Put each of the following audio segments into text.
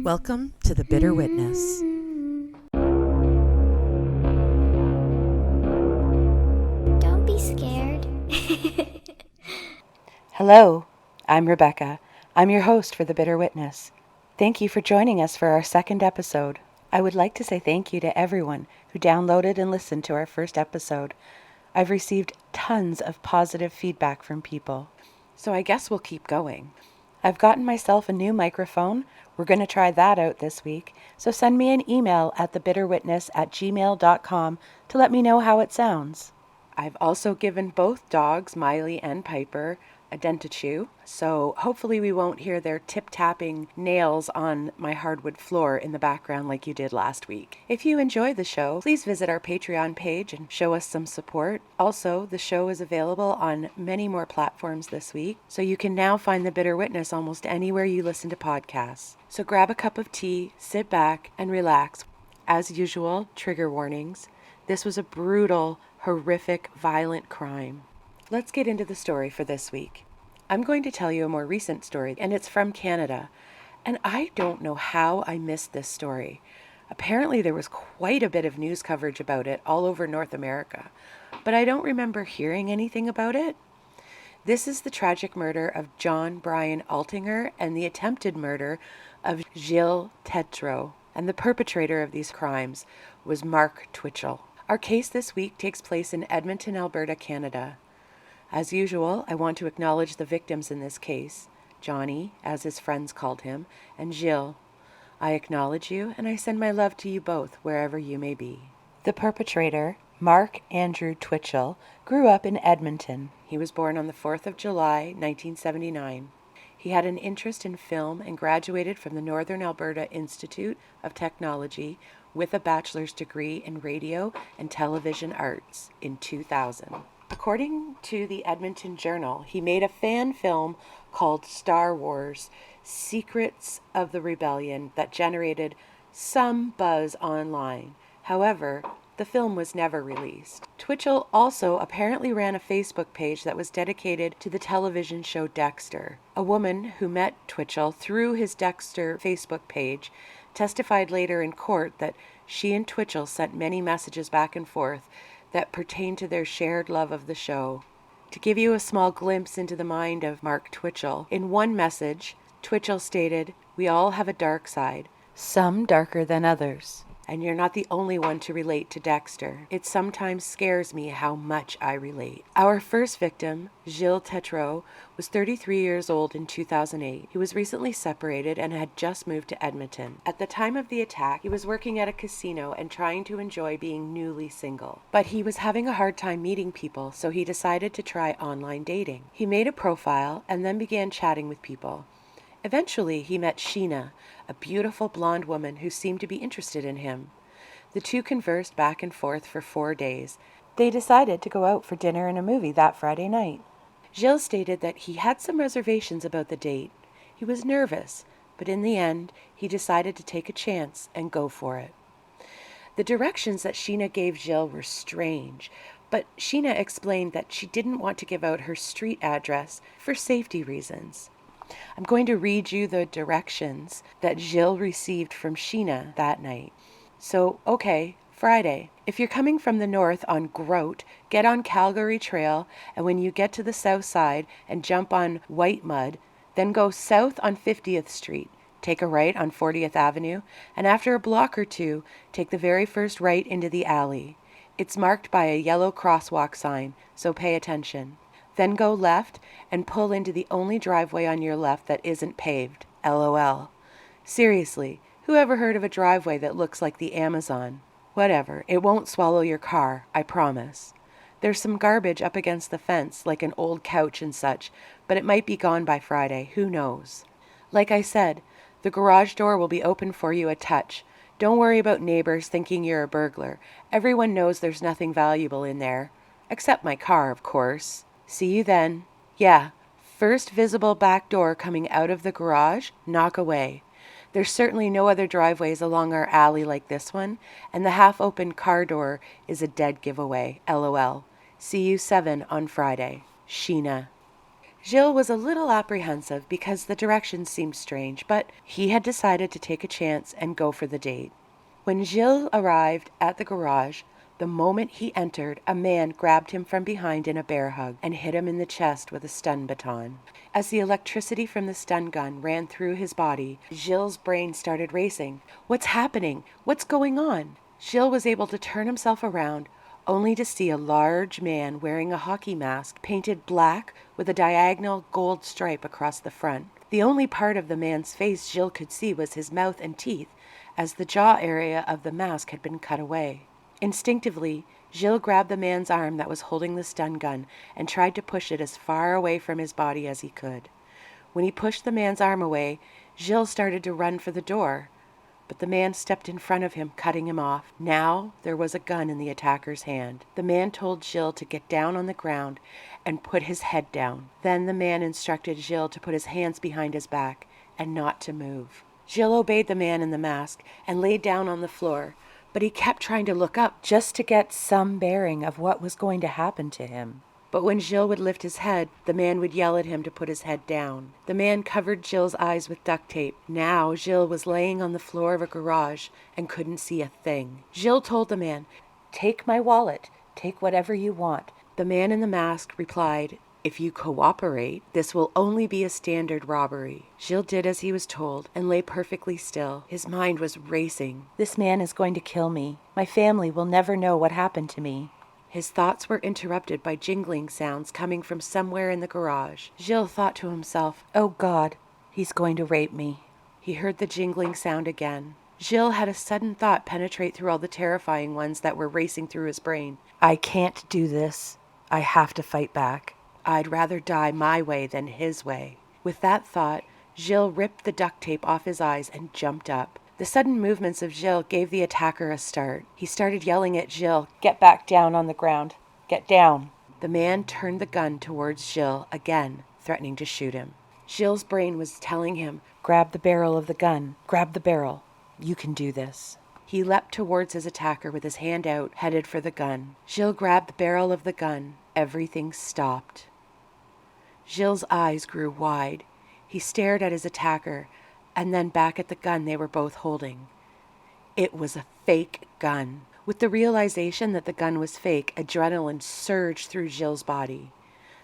Welcome to The Bitter Witness. Don't be scared. Hello, I'm Rebecca. I'm your host for The Bitter Witness. Thank you for joining us for our second episode. I would like to say thank you to everyone who downloaded and listened to our first episode. I've received tons of positive feedback from people, so I guess we'll keep going. I've gotten myself a new microphone. We're going to try that out this week, so send me an email at thebitterwitness@gmail.com to let me know how it sounds. I've also given both dogs, Miley and Piper, a dentichew, so hopefully we won't hear their tip-tapping nails on my hardwood floor in the background like you did last week. If you enjoy the show, please visit our Patreon page and show us some support. Also, the show is available on many more platforms this week, so you can now find The Bitter Witness almost anywhere you listen to podcasts. So grab a cup of tea, sit back, and relax. As usual, trigger warnings. This was a brutal, horrific, violent crime. Let's get into the story for this week. I'm going to tell you a more recent story, and it's from Canada. And I don't know how I missed this story. Apparently there was quite a bit of news coverage about it all over North America, but I don't remember hearing anything about it. This is the tragic murder of John Brian Altinger and the attempted murder of Gilles Tetreault. And the perpetrator of these crimes was Mark Twitchell. Our case this week takes place in Edmonton, Alberta, Canada. As usual, I want to acknowledge the victims in this case, Johnny, as his friends called him, and Gilles. I acknowledge you, and I send my love to you both, wherever you may be. The perpetrator, Mark Andrew Twitchell, grew up in Edmonton. He was born on the 4th of July, 1979. He had an interest in film and graduated from the Northern Alberta Institute of Technology with a bachelor's degree in radio and television arts in 2000. According to the Edmonton Journal, he made a fan film called Star Wars: Secrets of the Rebellion that generated some buzz online. However, the film was never released. Twitchell also apparently ran a Facebook page that was dedicated to the television show Dexter. A woman who met Twitchell through his Dexter Facebook page testified later in court that she and Twitchell sent many messages back and forth that pertained to their shared love of the show. To give you a small glimpse into the mind of Mark Twitchell, in one message, Twitchell stated, "We all have a dark side, some darker than others. And you're not the only one to relate to Dexter. It sometimes scares me how much I relate." Our first victim, Gilles Tetreault, was 33 years old in 2008. He was recently separated and had just moved to Edmonton. At the time of the attack, he was working at a casino and trying to enjoy being newly single. But he was having a hard time meeting people, so he decided to try online dating. He made a profile and then began chatting with people. Eventually, he met Sheena, a beautiful blonde woman who seemed to be interested in him. The two conversed back and forth for 4 days. They decided to go out for dinner and a movie that Friday night. Gilles stated that he had some reservations about the date. He was nervous, but in the end, he decided to take a chance and go for it. The directions that Sheena gave Gilles were strange, but Sheena explained that she didn't want to give out her street address for safety reasons. I'm going to read you the directions that Gilles received from Sheena that night. So, okay, Friday. If you're coming from the north on Grote, get on Calgary Trail, and when you get to the south side and jump on White Mud, then go south on 50th Street. Take a right on 40th Avenue, and after a block or two, take the very first right into the alley. It's marked by a yellow crosswalk sign, so pay attention. Then go left and pull into the only driveway on your left that isn't paved. LOL. Seriously, who ever heard of a driveway that looks like the Amazon? Whatever, it won't swallow your car, I promise. There's some garbage up against the fence, like an old couch and such, but it might be gone by Friday, who knows? Like I said, the garage door will be open for you a touch. Don't worry about neighbors thinking you're a burglar. Everyone knows there's nothing valuable in there. Except my car, of course. See you then. Yeah, first visible back door coming out of the garage, knock away. There's certainly no other driveways along our alley like this one, and the half-open car door is a dead giveaway. LOL. See you 7 on Friday. Sheena. Gilles was a little apprehensive because the directions seemed strange, but he had decided to take a chance and go for the date. When Gilles arrived at the garage, the moment he entered, a man grabbed him from behind in a bear hug and hit him in the chest with a stun baton. As the electricity from the stun gun ran through his body, Gilles' brain started racing. What's happening? What's going on? Gilles was able to turn himself around, only to see a large man wearing a hockey mask painted black with a diagonal gold stripe across the front. The only part of the man's face Gilles could see was his mouth and teeth, as the jaw area of the mask had been cut away. Instinctively, Gilles grabbed the man's arm that was holding the stun gun and tried to push it as far away from his body as he could. When he pushed the man's arm away, Gilles started to run for the door, but the man stepped in front of him, cutting him off. Now there was a gun in the attacker's hand. The man told Gilles to get down on the ground and put his head down. Then the man instructed Gilles to put his hands behind his back and not to move. Gilles obeyed the man in the mask and laid down on the floor, but he kept trying to look up just to get some bearing of what was going to happen to him. But when Gilles would lift his head, the man would yell at him to put his head down. The man covered Gilles' eyes with duct tape. Now Gilles was laying on the floor of a garage and couldn't see a thing. Gilles told the man, "Take my wallet. Take whatever you want." The man in the mask replied, "If you cooperate, this will only be a standard robbery." Gilles did as he was told and lay perfectly still. His mind was racing. This man is going to kill me. My family will never know what happened to me. His thoughts were interrupted by jingling sounds coming from somewhere in the garage. Gilles thought to himself, "Oh God, he's going to rape me." He heard the jingling sound again. Gilles had a sudden thought penetrate through all the terrifying ones that were racing through his brain. I can't do this. I have to fight back. I'd rather die my way than his way. With that thought, Gilles ripped the duct tape off his eyes and jumped up. The sudden movements of Gilles gave the attacker a start. He started yelling at Gilles, "Get back down on the ground. Get down." The man turned the gun towards Gilles again, threatening to shoot him. Gilles' brain was telling him, "Grab the barrel of the gun. Grab the barrel. You can do this." He leapt towards his attacker with his hand out, headed for the gun. Gilles grabbed the barrel of the gun. Everything stopped. Gilles' eyes grew wide. He stared at his attacker, and then back at the gun they were both holding. It was a fake gun. With the realization that the gun was fake, adrenaline surged through Gilles' body.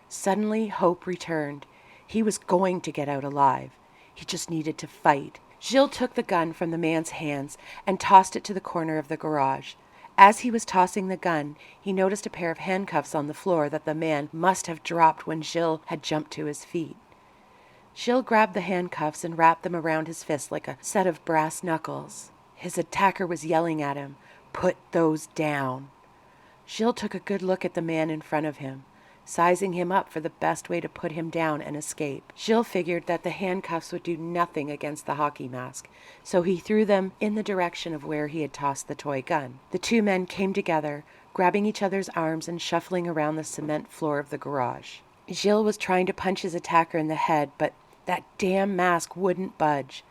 Suddenly, hope returned. He was going to get out alive. He just needed to fight. Gilles took the gun from the man's hands and tossed it to the corner of the garage. As he was tossing the gun, he noticed a pair of handcuffs on the floor that the man must have dropped when Gilles had jumped to his feet. Gilles grabbed the handcuffs and wrapped them around his fist like a set of brass knuckles. His attacker was yelling at him, "Put those down." Gilles took a good look at the man in front of him, sizing him up for the best way to put him down and escape. Gilles figured that the handcuffs would do nothing against the hockey mask, so he threw them in the direction of where he had tossed the toy gun. The two men came together, grabbing each other's arms and shuffling around the cement floor of the garage. Gilles was trying to punch his attacker in the head, but that damn mask wouldn't budge.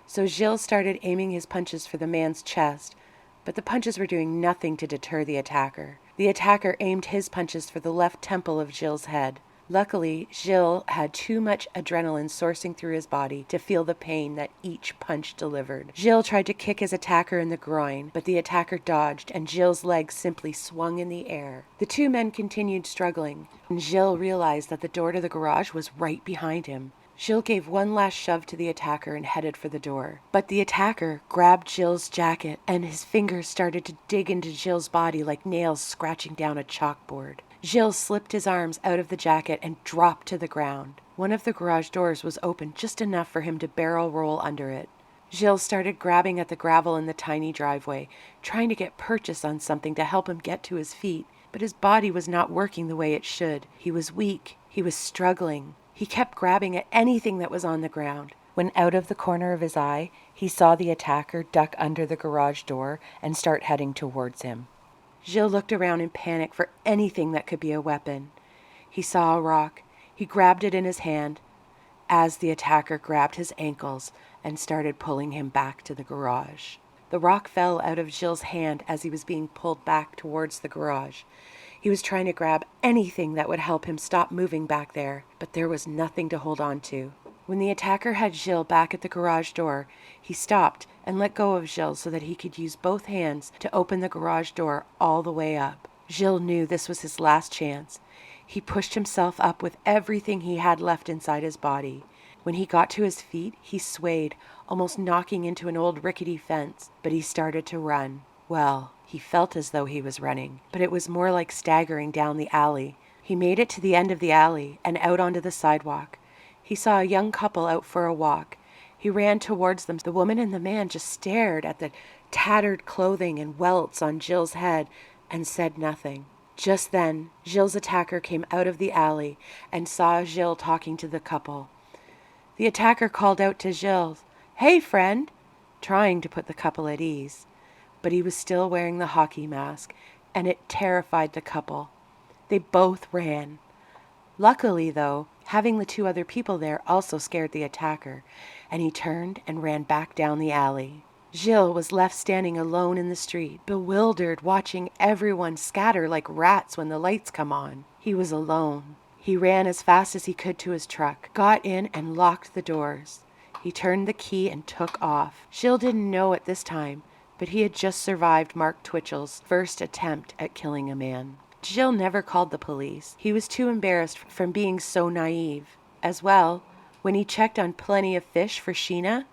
So Gilles started aiming his punches for the man's chest, but the punches were doing nothing to deter the attacker. The attacker aimed his punches for the left temple of Gilles' head. Luckily, Gilles had too much adrenaline coursing through his body to feel the pain that each punch delivered. Gilles tried to kick his attacker in the groin, but the attacker dodged, and Gilles' legs simply swung in the air. The two men continued struggling, and Gilles realized that the door to the garage was right behind him. Gilles gave one last shove to the attacker and headed for the door. But the attacker grabbed Gilles' jacket, and his fingers started to dig into Gilles' body like nails scratching down a chalkboard. Gilles slipped his arms out of the jacket and dropped to the ground. One of the garage doors was open just enough for him to barrel roll under it. Gilles started grabbing at the gravel in the tiny driveway, trying to get purchase on something to help him get to his feet, but his body was not working the way it should. He was weak. He was struggling. He kept grabbing at anything that was on the ground. When out of the corner of his eye, he saw the attacker duck under the garage door and start heading towards him. Gilles looked around in panic for anything that could be a weapon. He saw a rock. He grabbed it in his hand as the attacker grabbed his ankles and started pulling him back to the garage. The rock fell out of Gilles' hand as he was being pulled back towards the garage. He was trying to grab anything that would help him stop moving back there, but there was nothing to hold on to. When the attacker had Gilles back at the garage door, he stopped and let go of Gilles so that he could use both hands to open the garage door all the way up. Gilles knew this was his last chance. He pushed himself up with everything he had left inside his body. When he got to his feet, he swayed, almost knocking into an old rickety fence, but he started to run. Well, he felt as though he was running, but it was more like staggering down the alley. He made it to the end of the alley and out onto the sidewalk. He saw a young couple out for a walk. He ran towards them. The woman and the man just stared at the tattered clothing and welts on Gilles' head and said nothing. Just then, Gilles' attacker came out of the alley and saw Gilles talking to the couple. The attacker called out to Gilles, "Hey, friend," trying to put the couple at ease. But he was still wearing the hockey mask, and it terrified the couple. They both ran. Luckily, though, having the two other people there also scared the attacker, and he turned and ran back down the alley. Gilles was left standing alone in the street, bewildered, watching everyone scatter like rats when the lights come on. He was alone. He ran as fast as he could to his truck, got in and locked the doors. He turned the key and took off. Gilles didn't know at this time, but he had just survived Mark Twitchell's first attempt at killing a man. Gilles never called the police. He was too embarrassed from being so naive. As well, when he checked on Plenty of Fish for Sheena,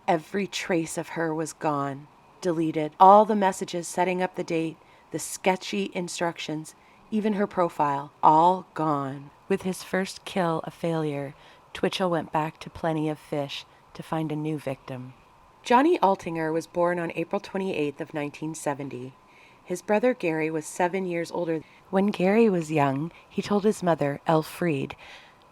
every trace of her was gone, deleted. All the messages setting up the date, the sketchy instructions, even her profile, all gone. With his first kill a failure, Twitchell went back to Plenty of Fish to find a new victim. Johnny Altinger was born on April 28th of 1970. His brother Gary was 7 years older. When Gary was young, he told his mother, Elfriede,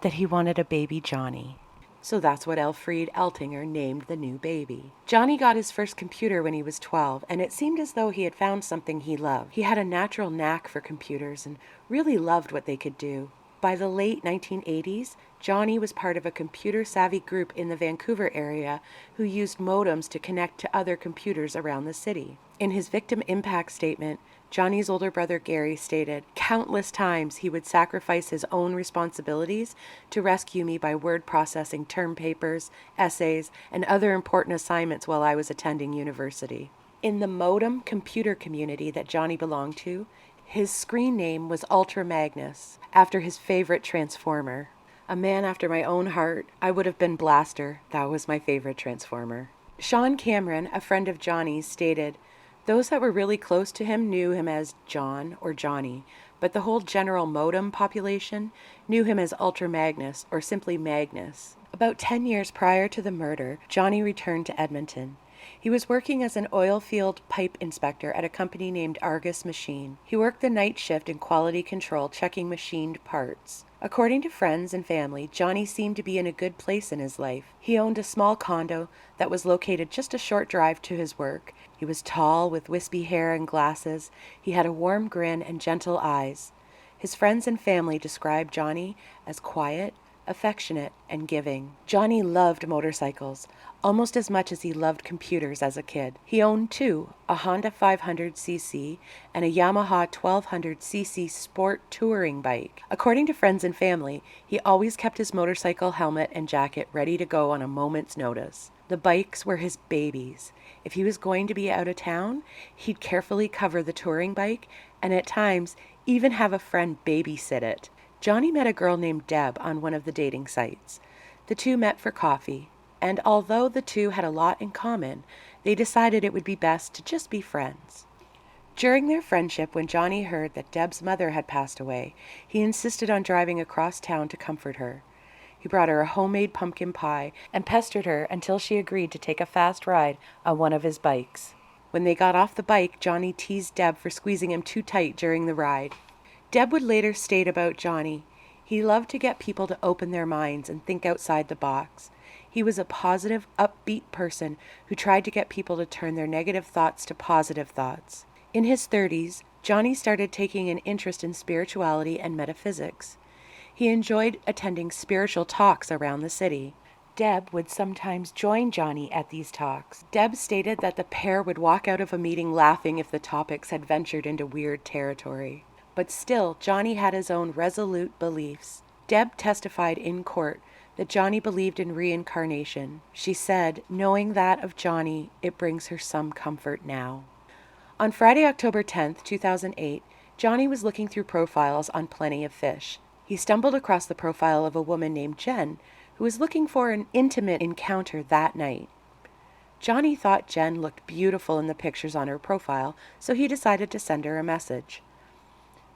that he wanted a baby Johnny. So that's what Elfriede Altinger named the new baby. Johnny got his first computer when he was 12, and it seemed as though he had found something he loved. He had a natural knack for computers and really loved what they could do. By the late 1980s, Johnny was part of a computer-savvy group in the Vancouver area who used modems to connect to other computers around the city. In his victim impact statement, Johnny's older brother Gary stated, "Countless times he would sacrifice his own responsibilities to rescue me by word processing term papers, essays, and other important assignments while I was attending university." In the modem computer community that Johnny belonged to, his screen name was Ultra Magnus, after his favorite Transformer. A man after my own heart, I would have been Blaster. That was my favorite Transformer. Sean Cameron, a friend of Johnny's, stated, "Those that were really close to him knew him as John or Johnny, but the whole general modem population knew him as Ultra Magnus or simply Magnus." About 10 years prior to the murder, Johnny returned to Edmonton. He was working as an oil field pipe inspector at a company named Argus Machine. He worked the night shift in quality control, checking machined parts. According to friends and family, Johnny seemed to be in a good place in his life. He owned a small condo that was located just a short drive to his work. He was tall, with wispy hair and glasses. He had a warm grin and gentle eyes. His friends and family described Johnny as quiet, affectionate, and giving. Johnny loved motorcycles, almost as much as he loved computers as a kid. He owned two, a Honda 500cc and a Yamaha 1200cc sport touring bike. According to friends and family, he always kept his motorcycle helmet and jacket ready to go on a moment's notice. The bikes were his babies. If he was going to be out of town, he'd carefully cover the touring bike and at times even have a friend babysit it. Johnny met a girl named Deb on one of the dating sites. The two met for coffee, and although the two had a lot in common, they decided it would be best to just be friends. During their friendship, when Johnny heard that Deb's mother had passed away, he insisted on driving across town to comfort her. He brought her a homemade pumpkin pie and pestered her until she agreed to take a fast ride on one of his bikes. When they got off the bike, Johnny teased Deb for squeezing him too tight during the ride. Deb would later state about Johnny, he loved to get people to open their minds and think outside the box. He was a positive, upbeat person who tried to get people to turn their negative thoughts to positive thoughts. In his 30s, Johnny started taking an interest in spirituality and metaphysics. He enjoyed attending spiritual talks around the city. Deb would sometimes join Johnny at these talks. Deb stated that the pair would walk out of a meeting laughing if the topics had ventured into weird territory. but still Johnny had his own resolute beliefs. Deb testified in court that Johnny believed in reincarnation. She said, knowing that of Johnny, it brings her some comfort now. On Friday, October 10th, 2008, Johnny was looking through profiles on Plenty of Fish. He stumbled across the profile of a woman named Jen, who was looking for an intimate encounter that night. Johnny thought Jen looked beautiful in the pictures on her profile, so he decided to send her a message.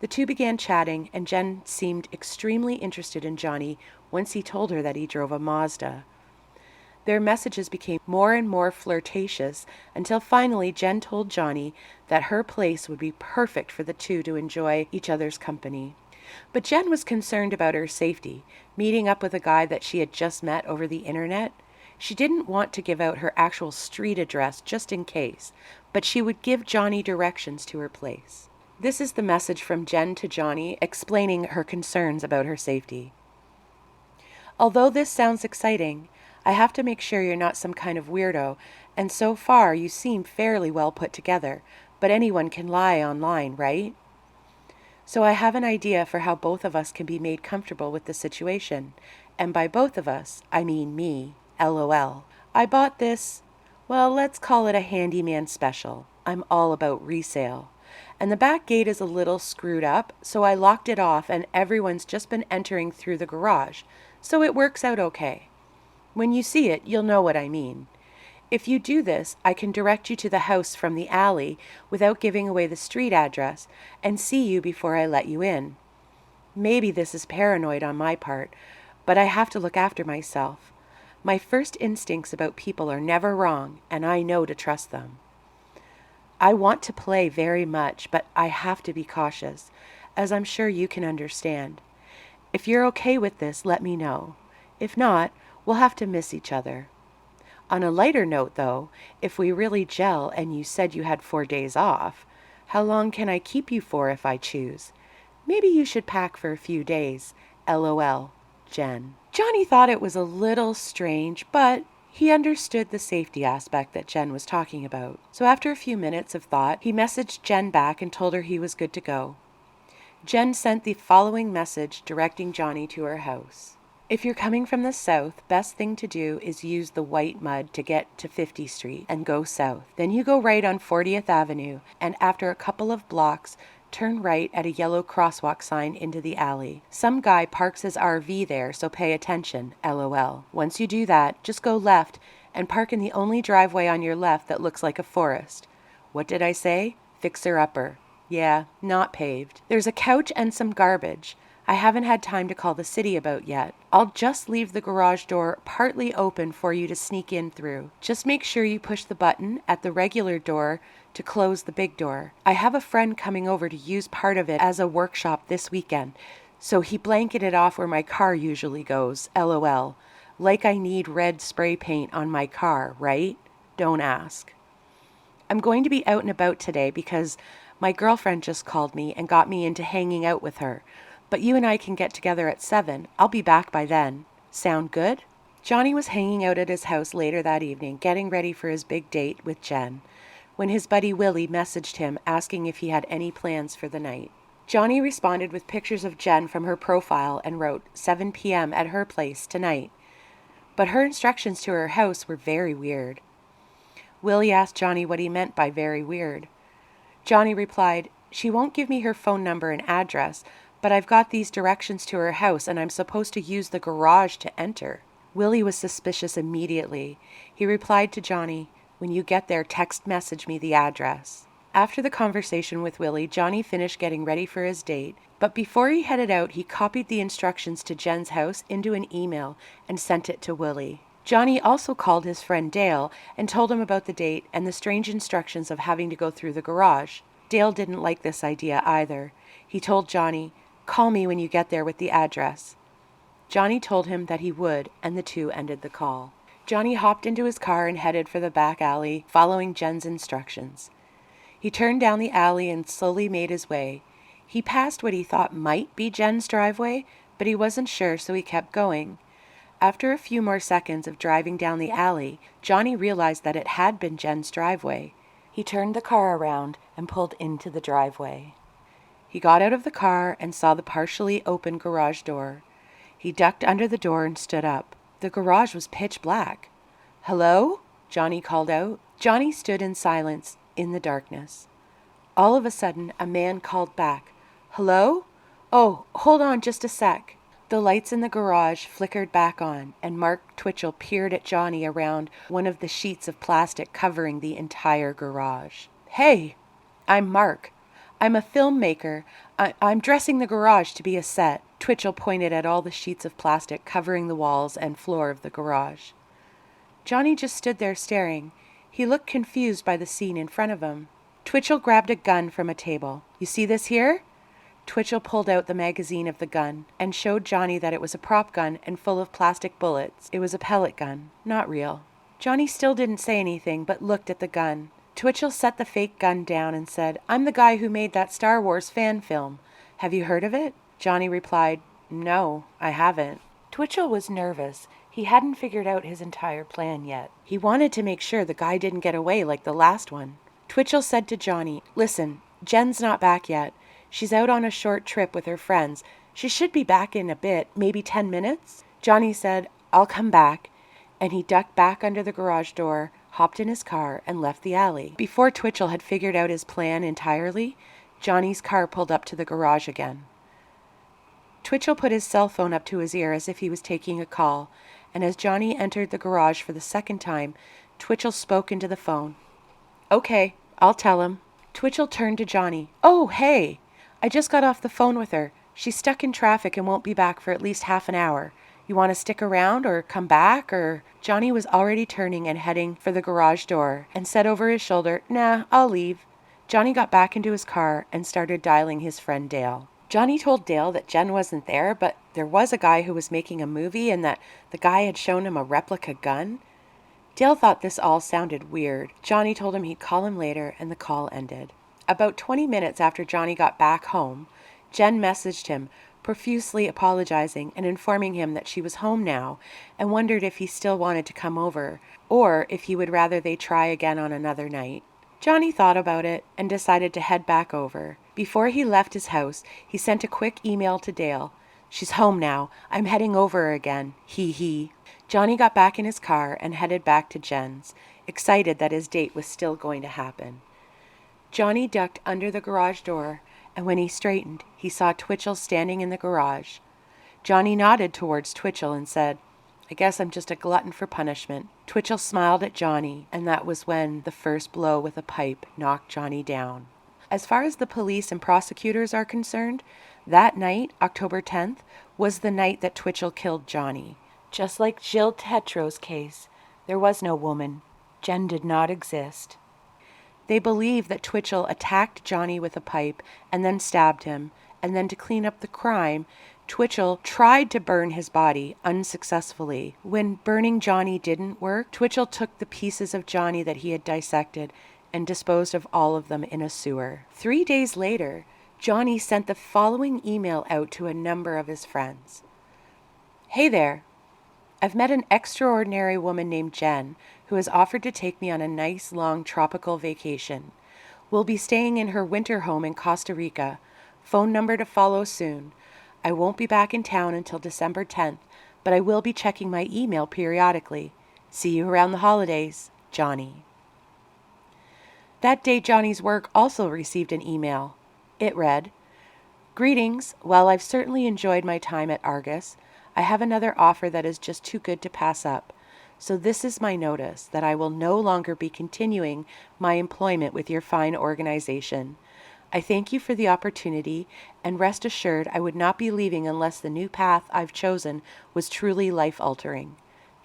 The two began chatting, and Jen seemed extremely interested in Johnny once he told her that he drove a Mazda. Their messages became more and more flirtatious until finally Jen told Johnny that her place would be perfect for the two to enjoy each other's company. But Jen was concerned about her safety, meeting up with a guy that she had just met over the internet. She didn't want to give out her actual street address just in case, but she would give Johnny directions to her place. This is the message from Jen to Johnny explaining her concerns about her safety. Although this sounds exciting, I have to make sure you're not some kind of weirdo, and so far you seem fairly well put together, but anyone can lie online, right? So I have an idea for how both of us can be made comfortable with the situation, and by both of us, I mean me, LOL. I bought this, well, let's call it a handyman special. I'm all about resale. And the back gate is a little screwed up, so I locked it off and everyone's just been entering through the garage, so it works out okay. When you see it, you'll know what I mean. If you do this, I can direct you to the house from the alley without giving away the street address and see you before I let you in. Maybe this is paranoid on my part, but I have to look after myself. My first instincts about people are never wrong, and I know to trust them. I want to play very much, but I have to be cautious, as I'm sure you can understand. If you're okay with this, let me know. If not, we'll have to miss each other. On a lighter note, though, if we really gel and you said you had 4 days off, how long can I keep you for if I choose? Maybe you should pack for a few days. LOL, Jen. Johnny thought it was a little strange, but he understood the safety aspect that Jen was talking about. So after a few minutes of thought, he messaged Jen back and told her he was good to go. Jen sent the following message directing Johnny to her house. If you're coming from the south, best thing to do is use the white mud to get to 50th Street and go south. Then you go right on 40th Avenue, and after a couple of blocks, turn right at a yellow crosswalk sign into the alley. Some guy parks his RV there, so pay attention, LOL. Once you do that, just go left and park in the only driveway on your left that looks like a forest. What did I say? Fixer-upper. Yeah, not paved. There's a couch and some garbage I haven't had time to call the city about yet. I'll just leave the garage door partly open for you to sneak in through. Just make sure you push the button at the regular door to close the big door. I have a friend coming over to use part of it as a workshop this weekend, so he blanketed off where my car usually goes, LOL. Like I need red spray paint on my car, right? Don't ask. I'm going to be out and about today because my girlfriend just called me and got me into hanging out with her. But you and I can get together at 7. I'll be back by then. Sound good? Johnny was hanging out at his house later that evening, getting ready for his big date with Jen, when his buddy Willie messaged him asking if he had any plans for the night. Johnny responded with pictures of Jen from her profile and wrote 7 p.m. at her place tonight. But her instructions to her house were very weird. Willie asked Johnny what he meant by very weird. Johnny replied, "She won't give me her phone number and address, but I've got these directions to her house and I'm supposed to use the garage to enter." Willie was suspicious immediately. He replied to Johnny, "When you get there, text message me the address." After the conversation with Willie, Johnny finished getting ready for his date, but before he headed out, he copied the instructions to Jen's house into an email and sent it to Willie. Johnny also called his friend Dale and told him about the date and the strange instructions of having to go through the garage. Dale didn't like this idea either. He told Johnny, "Call me when you get there with the address." Johnny told him that he would, and the two ended the call. Johnny hopped into his car and headed for the back alley, following Jen's instructions. He turned down the alley and slowly made his way. He passed what he thought might be Jen's driveway, but he wasn't sure, so he kept going. After a few more seconds of driving down the alley, Johnny realized that it had been Jen's driveway. He turned the car around and pulled into the driveway. He got out of the car and saw the partially open garage door. He ducked under the door and stood up. The garage was pitch black. "Hello?" Johnny called out. Johnny stood in silence in the darkness. All of a sudden, a man called back, "Hello? Oh, hold on just a sec." The lights in the garage flickered back on, and Mark Twitchell peered at Johnny around one of the sheets of plastic covering the entire garage. "Hey, I'm Mark. I'm a filmmaker. I'm dressing the garage to be a set." Twitchell pointed at all the sheets of plastic covering the walls and floor of the garage. Johnny just stood there staring. He looked confused by the scene in front of him. Twitchell grabbed a gun from a table. "You see this here?" Twitchell pulled out the magazine of the gun and showed Johnny that it was a prop gun and full of plastic bullets. It was a pellet gun, not real. Johnny still didn't say anything, but looked at the gun. Twitchell set the fake gun down and said, "I'm the guy who made that Star Wars fan film. Have you heard of it?" Johnny replied, "No, I haven't." Twitchell was nervous. He hadn't figured out his entire plan yet. He wanted to make sure the guy didn't get away like the last one. Twitchell said to Johnny, "Listen, Jen's not back yet. She's out on a short trip with her friends. She should be back in a bit, maybe 10 minutes." Johnny said, "I'll come back," and he ducked back under the garage door, hopped in his car, and left the alley. Before Twitchell had figured out his plan entirely, Johnny's car pulled up to the garage again. Twitchell put his cell phone up to his ear as if he was taking a call, and as Johnny entered the garage for the second time, Twitchell spoke into the phone. "Okay, I'll tell him." Twitchell turned to Johnny. "Oh, hey! I just got off the phone with her. She's stuck in traffic and won't be back for at least half an hour. You want to stick around or come back or—" Johnny was already turning and heading for the garage door and said over his shoulder, "Nah, I'll leave." Johnny got back into his car and started dialing his friend Dale. Johnny told Dale that Jen wasn't there, but there was a guy who was making a movie and that the guy had shown him a replica gun. Dale thought this all sounded weird. Johnny told him he'd call him later, and the call ended. About 20 minutes after Johnny got back home, Jen messaged him, profusely apologizing and informing him that she was home now and wondered if he still wanted to come over, or if he would rather they try again on another night. Johnny thought about it and decided to head back over. Before he left his house, he sent a quick email to Dale. "She's home now. I'm heading over again. He." Johnny got back in his car and headed back to Jen's, excited that his date was still going to happen. Johnny ducked under the garage door, and when he straightened, he saw Twitchell standing in the garage. Johnny nodded towards Twitchell and said, "I guess I'm just a glutton for punishment." Twitchell smiled at Johnny, and that was when the first blow with a pipe knocked Johnny down. As far as the police and prosecutors are concerned, that night, October 10th, was the night that Twitchell killed Johnny. Just like Jill Tetro's case, there was no woman. Jen did not exist. They believe that Twitchell attacked Johnny with a pipe and then stabbed him, and then to clean up the crime, Twitchell tried to burn his body unsuccessfully. When burning Johnny didn't work, Twitchell took the pieces of Johnny that he had dissected and disposed of all of them in a sewer. 3 days later, Johnny sent the following email out to a number of his friends. "Hey there. I've met an extraordinary woman named Jen who has offered to take me on a nice long tropical vacation. We'll be staying in her winter home in Costa Rica. Phone number to follow soon. I won't be back in town until December 10th, but I will be checking my email periodically. See you around the holidays. Johnny." That day, Johnny's work also received an email. It read, "Greetings. While I've certainly enjoyed my time at Argus, I have another offer that is just too good to pass up. So this is my notice that I will no longer be continuing my employment with your fine organization. I thank you for the opportunity, and rest assured I would not be leaving unless the new path I've chosen was truly life-altering.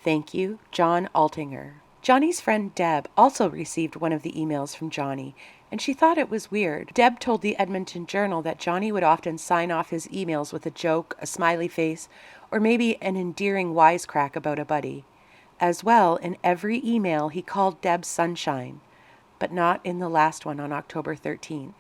Thank you, John Altinger." Johnny's friend Deb also received one of the emails from Johnny, and she thought it was weird. Deb told the Edmonton Journal that Johnny would often sign off his emails with a joke, a smiley face, or maybe an endearing wisecrack about a buddy. As well, in every email he called Deb Sunshine, but not in the last one on October 13th.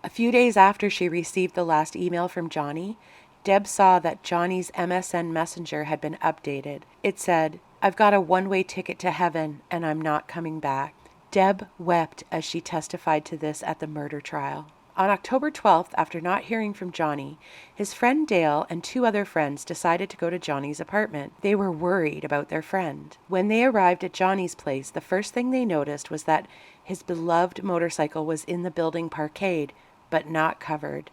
A few days after she received the last email from Johnny, Deb saw that Johnny's MSN Messenger had been updated. It said, "I've got a one-way ticket to heaven, and I'm not coming back." Deb wept as she testified to this at the murder trial. On October 12th, after not hearing from Johnny, his friend Dale and 2 other friends decided to go to Johnny's apartment. They were worried about their friend. When they arrived at Johnny's place, the first thing they noticed was that his beloved motorcycle was in the building parkade, but not covered.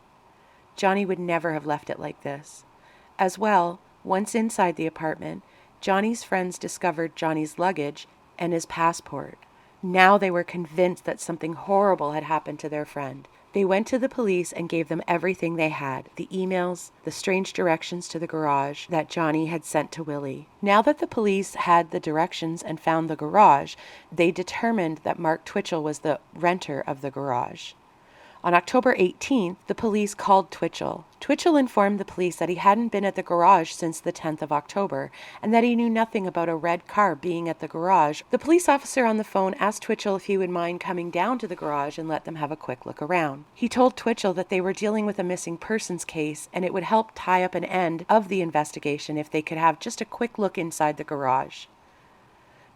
Johnny would never have left it like this. As well, once inside the apartment, Johnny's friends discovered Johnny's luggage and his passport. Now they were convinced that something horrible had happened to their friend. They went to the police and gave them everything they had, the emails, the strange directions to the garage that Johnny had sent to Willie. Now that the police had the directions and found the garage, they determined that Mark Twitchell was the renter of the garage. On October 18th, the police called Twitchell. Twitchell informed the police that he hadn't been at the garage since the 10th of October, and that he knew nothing about a red car being at the garage. The police officer on the phone asked Twitchell if he would mind coming down to the garage and let them have a quick look around. He told Twitchell that they were dealing with a missing persons case, and it would help tie up an end of the investigation if they could have just a quick look inside the garage.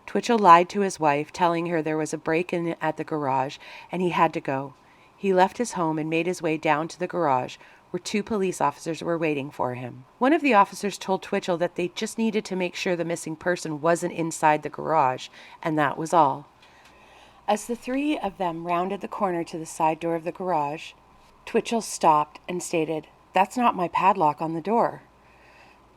Twitchell lied to his wife, telling her there was a break-in at the garage, and he had to go. He left his home and made his way down to the garage, where 2 police officers were waiting for him. One of the officers told Twitchell that they just needed to make sure the missing person wasn't inside the garage, and that was all. As the 3 of them rounded the corner to the side door of the garage, Twitchell stopped and stated, "That's not my padlock on the door."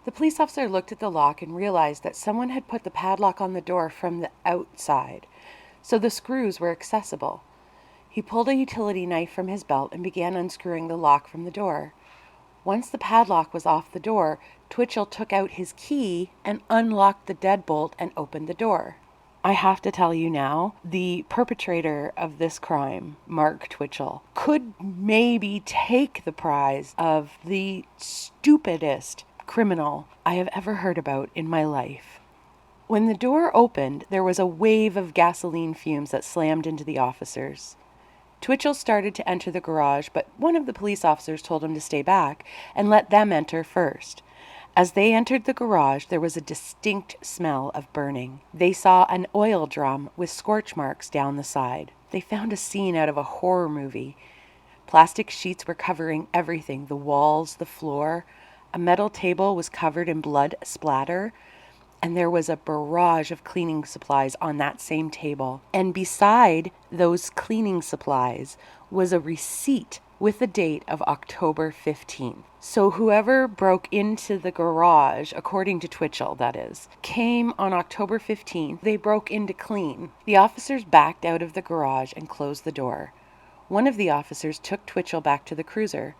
The police officer looked at the lock and realized that someone had put the padlock on the door from the outside, so the screws were accessible. He pulled a utility knife from his belt and began unscrewing the lock from the door. Once the padlock was off the door, Twitchell took out his key and unlocked the deadbolt and opened the door. I have to tell you now, the perpetrator of this crime, Mark Twitchell, could maybe take the prize of the stupidest criminal I have ever heard about in my life. When the door opened, there was a wave of gasoline fumes that slammed into the officers. Twitchell started to enter the garage, but one of the police officers told him to stay back and let them enter first. As they entered the garage, there was a distinct smell of burning. They saw an oil drum with scorch marks down the side. They found a scene out of a horror movie. Plastic sheets were covering everything, the walls, the floor. A metal table was covered in blood splatter, and there was a barrage of cleaning supplies on that same table. And beside those cleaning supplies was a receipt with the date of October 15th. So whoever broke into the garage, according to Twitchell that is, came on October 15th. They broke in to clean. The officers backed out of the garage and closed the door. One of the officers took Twitchell back to the cruiser.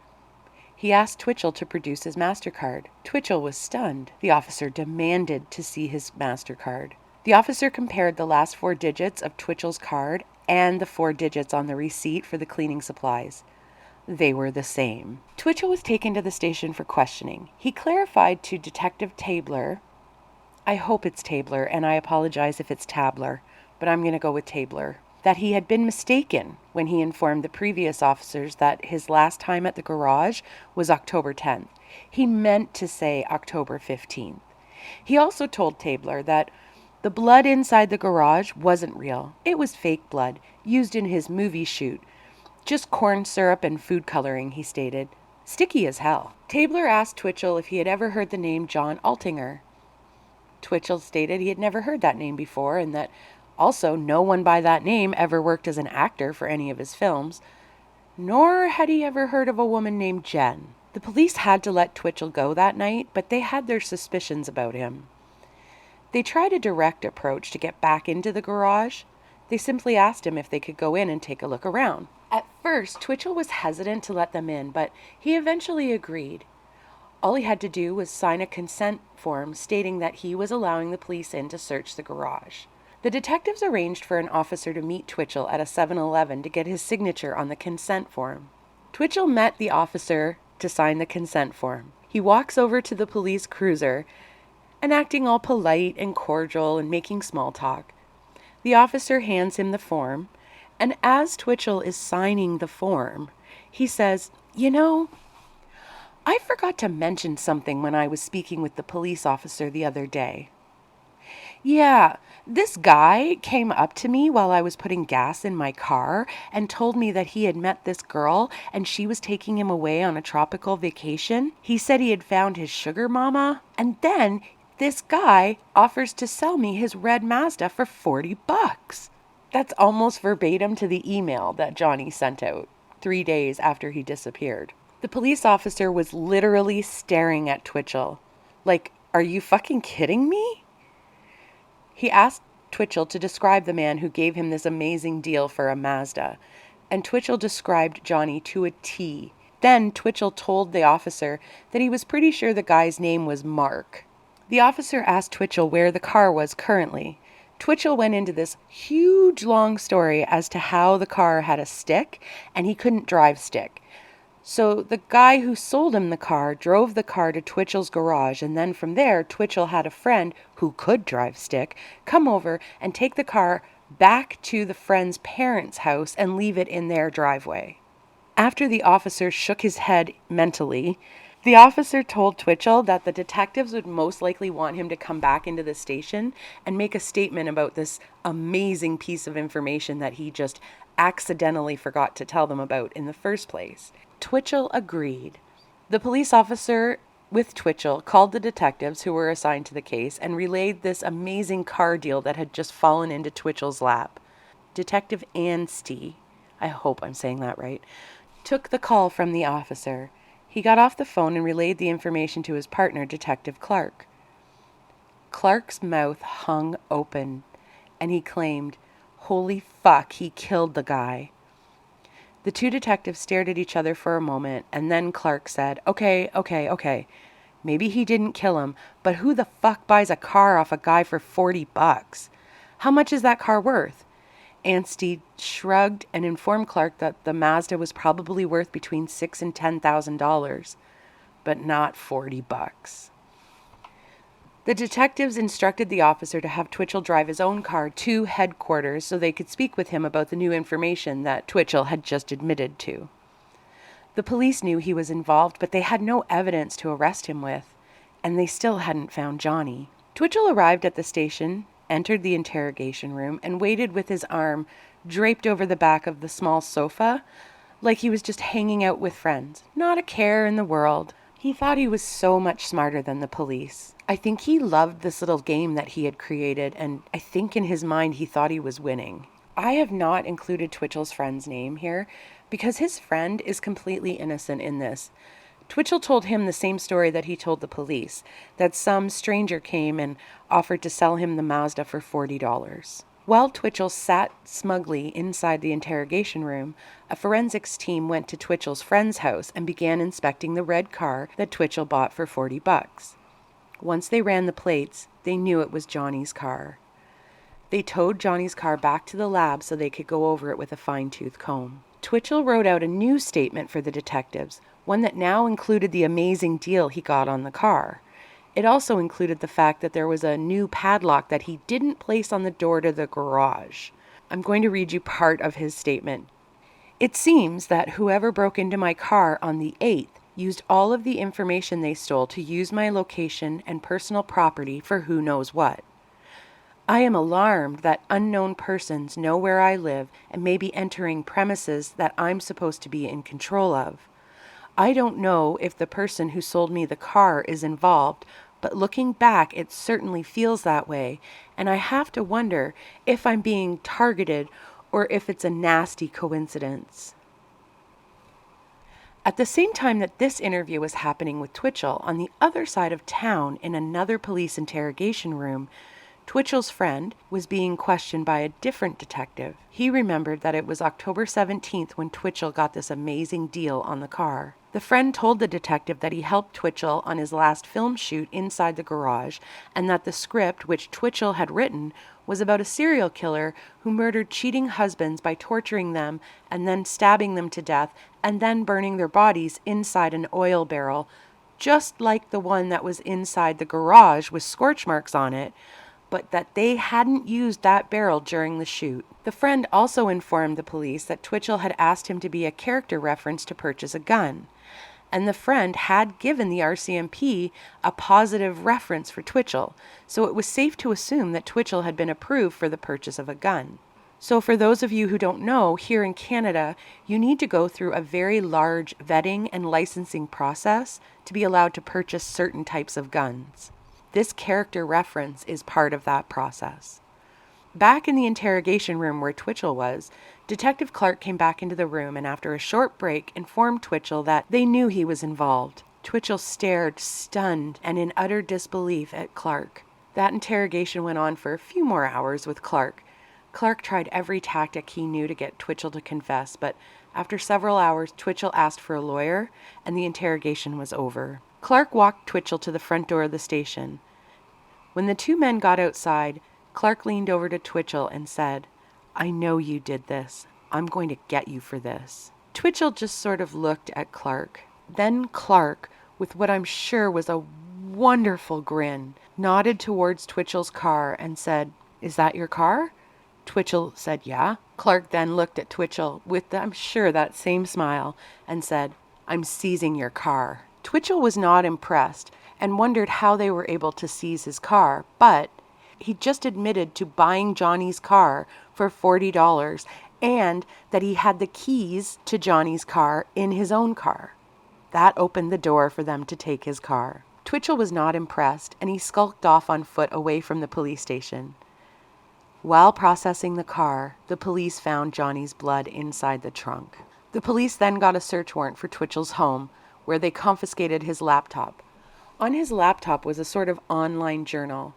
He asked Twitchell to produce his MasterCard. Twitchell was stunned. The officer demanded to see his MasterCard. The officer compared the last 4 digits of Twitchell's card and the 4 digits on the receipt for the cleaning supplies. They were the same. Twitchell was taken to the station for questioning. He clarified to Detective Tabler, I hope it's Tabler, and I apologize if it's Tabler, but I'm going to go with Tabler, that he had been mistaken when he informed the previous officers that his last time at the garage was October 10th. He meant to say October 15th. He also told Tabler that the blood inside the garage wasn't real. It was fake blood, used in his movie shoot. Just corn syrup and food coloring, he stated. Sticky as hell. Tabler asked Twitchell if he had ever heard the name John Altinger. Twitchell stated he had never heard that name before, and that also, no one by that name ever worked as an actor for any of his films, nor had he ever heard of a woman named Jen. The police had to let Twitchell go that night, but they had their suspicions about him. They tried a direct approach to get back into the garage. They simply asked him if they could go in and take a look around. At first, Twitchell was hesitant to let them in, but he eventually agreed. All he had to do was sign a consent form stating that he was allowing the police in to search the garage. The detectives arranged for an officer to meet Twitchell at a 7-Eleven to get his signature on the consent form. Twitchell met the officer to sign the consent form. He walks over to the police cruiser and, acting all polite and cordial and making small talk, the officer hands him the form, and as Twitchell is signing the form, he says, "You know, I forgot to mention something when I was speaking with the police officer the other day. Yeah, this guy came up to me while I was putting gas in my car and told me that he had met this girl and she was taking him away on a tropical vacation. He said he had found his sugar mama, and then this guy offers to sell me his red Mazda for $40. That's almost verbatim to the email that Johnny sent out 3 days after he disappeared. The police officer was literally staring at Twitchell. Like, are you fucking kidding me? He asked Twitchell to describe the man who gave him this amazing deal for a Mazda, and Twitchell described Johnny to a T. Then Twitchell told the officer that he was pretty sure the guy's name was Mark. The officer asked Twitchell where the car was currently. Twitchell went into this huge long story as to how the car had a stick and he couldn't drive stick. So the guy who sold him the car drove the car to Twitchell's garage, and then from there, Twitchell had a friend who could drive stick come over and take the car back to the friend's parents' house and leave it in their driveway. After the officer shook his head mentally, the officer told Twitchell that the detectives would most likely want him to come back into the station and make a statement about this amazing piece of information that he just accidentally forgot to tell them about in the first place. Twitchell agreed. The police officer with Twitchell called the detectives who were assigned to the case and relayed this amazing car deal that had just fallen into Twitchell's lap. Detective Anstey, I hope I'm saying that right, took the call from the officer. He got off the phone and relayed the information to his partner, Detective Clark. Clark's mouth hung open, and he claimed, "Holy fuck, he killed the guy." The two detectives stared at each other for a moment, and then Clark said, Okay. Maybe he didn't kill him, but who the fuck buys a car off a guy for $40? How much is that car worth? Anstey shrugged and informed Clark that the Mazda was probably worth between $6,000 and $10,000, but not $40. The detectives instructed the officer to have Twitchell drive his own car to headquarters so they could speak with him about the new information that Twitchell had just admitted to. The police knew he was involved, but they had no evidence to arrest him with, and they still hadn't found Johnny. Twitchell arrived at the station, entered the interrogation room, and waited with his arm draped over the back of the small sofa, like he was just hanging out with friends. Not a care in the world. He thought he was so much smarter than the police. I think he loved this little game that he had created, and I think in his mind he thought he was winning. I have not included Twitchell's friend's name here because his friend is completely innocent in this. Twitchell told him the same story that he told the police, that some stranger came and offered to sell him the Mazda for $40. While Twitchell sat smugly inside the interrogation room, a forensics team went to Twitchell's friend's house and began inspecting the red car that Twitchell bought for $40. Once they ran the plates, they knew it was Johnny's car. They towed Johnny's car back to the lab so they could go over it with a fine-tooth comb. Twitchell wrote out a new statement for the detectives, one that now included the amazing deal he got on the car. It also included the fact that there was a new padlock that he didn't place on the door to the garage. I'm going to read you part of his statement. "It seems that whoever broke into my car on the 8th used all of the information they stole to use my location and personal property for who knows what. I am alarmed that unknown persons know where I live and may be entering premises that I'm supposed to be in control of. I don't know if the person who sold me the car is involved, but looking back, it certainly feels that way, and I have to wonder if I'm being targeted or if it's a nasty coincidence." At the same time that this interview was happening with Twitchell, on the other side of town in another police interrogation room, Twitchell's friend was being questioned by a different detective. He remembered that it was October 17th when Twitchell got this amazing deal on the car. The friend told the detective that he helped Twitchell on his last film shoot inside the garage, and that the script, which Twitchell had written, was about a serial killer who murdered cheating husbands by torturing them and then stabbing them to death and then burning their bodies inside an oil barrel, just like the one that was inside the garage with scorch marks on it, but that they hadn't used that barrel during the shoot. The friend also informed the police that Twitchell had asked him to be a character reference to purchase a gun. and the friend had given the RCMP a positive reference for Twitchell, so it was safe to assume that Twitchell had been approved for the purchase of a gun. So for those of you who don't know, here in Canada, you need to go through a very large vetting and licensing process to be allowed to purchase certain types of guns. This character reference is part of that process. Back in the interrogation room where Twitchell was, Detective Clark came back into the room and after a short break informed Twitchell that they knew he was involved. Twitchell stared, stunned and in utter disbelief at Clark. That interrogation went on for a few more hours with Clark. Clark tried every tactic he knew to get Twitchell to confess, but after several hours, Twitchell asked for a lawyer, and the interrogation was over. Clark walked Twitchell to the front door of the station. When the two men got outside, Clark leaned over to Twitchell and said, "I know you did this. I'm going to get you for this." Twitchell just sort of looked at Clark. Then Clark, with what I'm sure was a wonderful grin, nodded towards Twitchell's car and said, "Is that your car?" Twitchell said, "Yeah." Clark then looked at Twitchell with, I'm sure, that same smile and said, "I'm seizing your car." Twitchell was not impressed and wondered how they were able to seize his car, but he just admitted to buying Johnny's car for $40 and that he had the keys to Johnny's car in his own car. That opened the door for them to take his car. Twitchell was not impressed and he skulked off on foot away from the police station. While processing the car, the police found Johnny's blood inside the trunk. The police then got a search warrant for Twitchell's home, where they confiscated his laptop. On his laptop was a sort of online journal.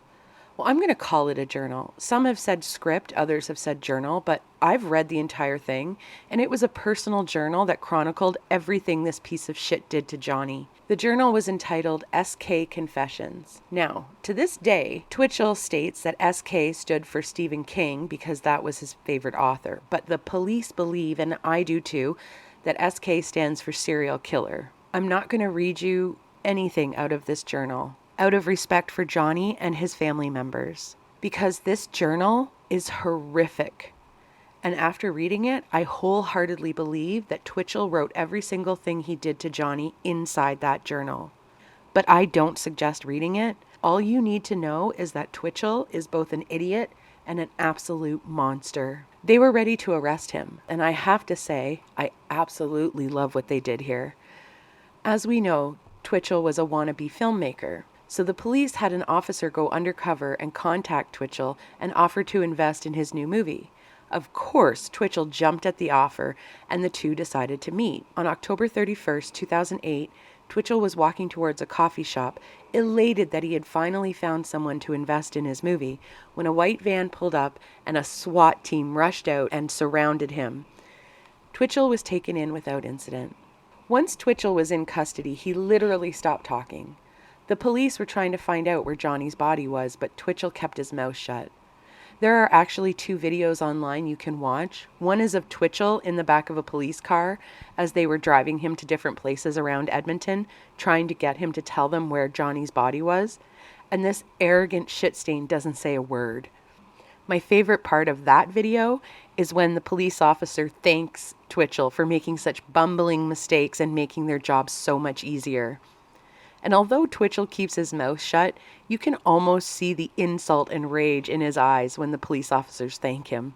Well, I'm going to call it a journal. Some have said script, others have said journal, but I've read the entire thing, and it was a personal journal that chronicled everything this piece of shit did to Johnny. The journal was entitled SK Confessions. Now, to this day, Twitchell states that SK stood for Stephen King because that was his favorite author, but the police believe, and I do too, that SK stands for serial killer. I'm not going to read you anything out of this journal, out of respect for Johnny and his family members, because this journal is horrific. And after reading it, I wholeheartedly believe that Twitchell wrote every single thing he did to Johnny inside that journal. But I don't suggest reading it. All you need to know is that Twitchell is both an idiot and an absolute monster. They were ready to arrest him, and I have to say, I absolutely love what they did here. As we know, Twitchell was a wannabe filmmaker. So the police had an officer go undercover and contact Twitchell and offer to invest in his new movie. Of course, Twitchell jumped at the offer and the two decided to meet. On October 31st, 2008, Twitchell was walking towards a coffee shop, elated that he had finally found someone to invest in his movie, when a white van pulled up and a SWAT team rushed out and surrounded him. Twitchell was taken in without incident. Once Twitchell was in custody, he literally stopped talking. The police were trying to find out where Johnny's body was, but Twitchell kept his mouth shut. There are actually 2 videos online you can watch. One is of Twitchell in the back of a police car as they were driving him to different places around Edmonton, trying to get him to tell them where Johnny's body was. And this arrogant shitstain doesn't say a word. My favorite part of that video is when the police officer thanks Twitchell for making such bumbling mistakes and making their job so much easier. And although Twitchell keeps his mouth shut, you can almost see the insult and rage in his eyes when the police officers thank him.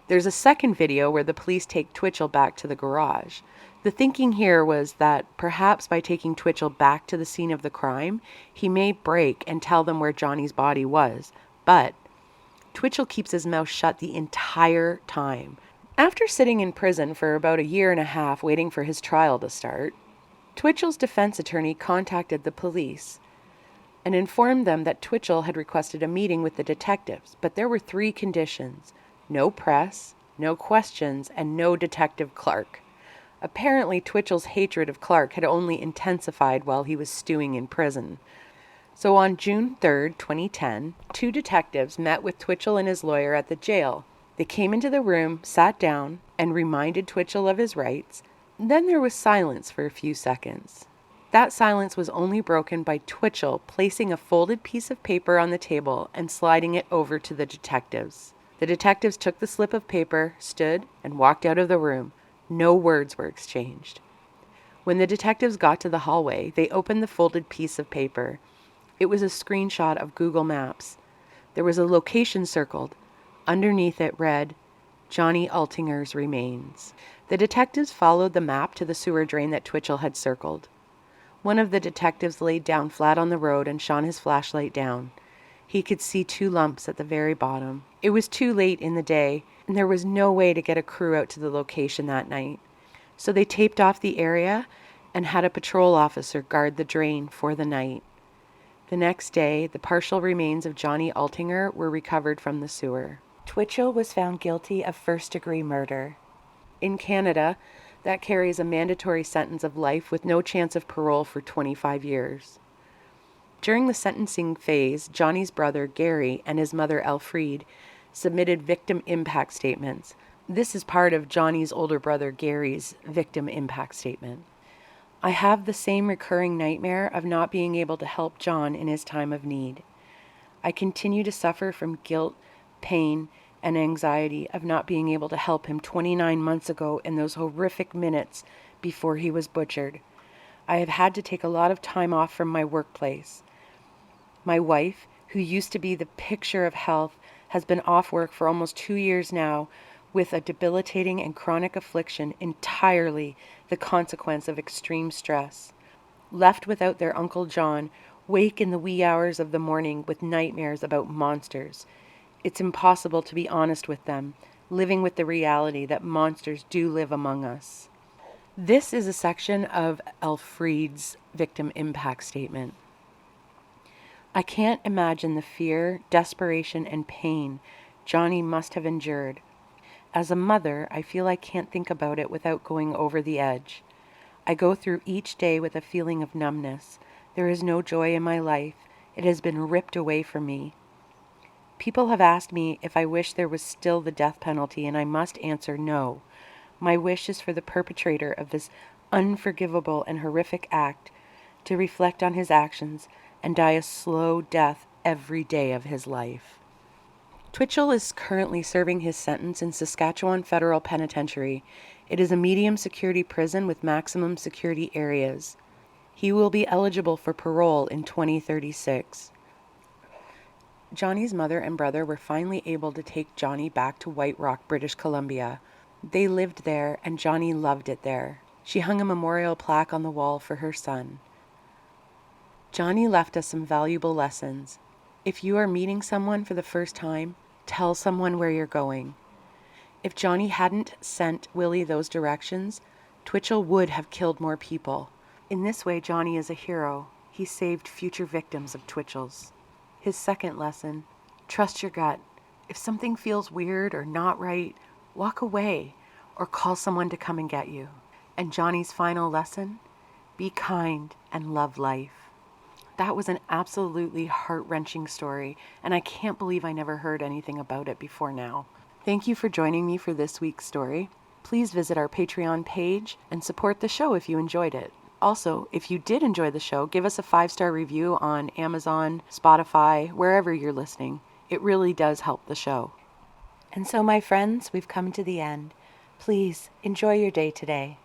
There's a second video where the police take Twitchell back to the garage. The thinking here was that perhaps by taking Twitchell back to the scene of the crime, he may break and tell them where Johnny's body was. But Twitchell keeps his mouth shut the entire time. After sitting in prison for about 1.5 years waiting for his trial to start, Twitchell's defense attorney contacted the police and informed them that Twitchell had requested a meeting with the detectives, but there were 3 conditions: no press, no questions, and no Detective Clark. Apparently, Twitchell's hatred of Clark had only intensified while he was stewing in prison. So on June 3rd, 2010, 2 detectives met with Twitchell and his lawyer at the jail. They came into the room, sat down, and reminded Twitchell of his rights. Then there was silence for a few seconds. That silence was only broken by Twitchell placing a folded piece of paper on the table and sliding it over to the detectives. The detectives took the slip of paper, stood, and walked out of the room. No words were exchanged. When the detectives got to the hallway, they opened the folded piece of paper. It was a screenshot of Google Maps. There was a location circled. Underneath it read, Johnny Altinger's remains. The detectives followed the map to the sewer drain that Twitchell had circled. One of the detectives laid down flat on the road and shone his flashlight down. He could see 2 lumps at the very bottom. It was too late in the day, and there was no way to get a crew out to the location that night. So they taped off the area and had a patrol officer guard the drain for the night. The next day, the partial remains of Johnny Altinger were recovered from the sewer. Twitchell was found guilty of first-degree murder. In Canada, that carries a mandatory sentence of life with no chance of parole for 25 years. During the sentencing phase, Johnny's brother Gary and his mother Elfriede submitted victim impact statements. This is part of Johnny's older brother Gary's victim impact statement. I have the same recurring nightmare of not being able to help John in his time of need. I continue to suffer from guilt, pain, and anxiety of not being able to help him 29 months ago in those horrific minutes before he was butchered. I have had to take a lot of time off from my workplace. My wife, who used to be the picture of health, has been off work for almost 2 years now with a debilitating and chronic affliction entirely the consequence of extreme stress. Left without their Uncle John, wake in the wee hours of the morning with nightmares about monsters. It's impossible to be honest with them, living with the reality that monsters do live among us. This is a section of Elfriede's victim impact statement. I can't imagine the fear, desperation, and pain Johnny must have endured. As a mother, I feel I can't think about it without going over the edge. I go through each day with a feeling of numbness. There is no joy in my life. It has been ripped away from me. People have asked me if I wish there was still the death penalty, and I must answer no. My wish is for the perpetrator of this unforgivable and horrific act to reflect on his actions and die a slow death every day of his life. Twitchell is currently serving his sentence in Saskatchewan Federal Penitentiary. It is a medium security prison with maximum security areas. He will be eligible for parole in 2036. Johnny's mother and brother were finally able to take Johnny back to White Rock, British Columbia. They lived there, and Johnny loved it there. She hung a memorial plaque on the wall for her son. Johnny left us some valuable lessons. If you are meeting someone for the first time, tell someone where you're going. If Johnny hadn't sent Willie those directions, Twitchell would have killed more people. In this way, Johnny is a hero. He saved future victims of Twitchells. His second lesson, trust your gut. If something feels weird or not right, walk away or call someone to come and get you. And Johnny's final lesson, be kind and love life. That was an absolutely heart-wrenching story, and I can't believe I never heard anything about it before now. Thank you for joining me for this week's story. Please visit our Patreon page and support the show if you enjoyed it. Also, if you did enjoy the show, give us a 5-star review on Amazon, Spotify, wherever you're listening. It really does help the show. And so, my friends, we've come to the end. Please enjoy your day today.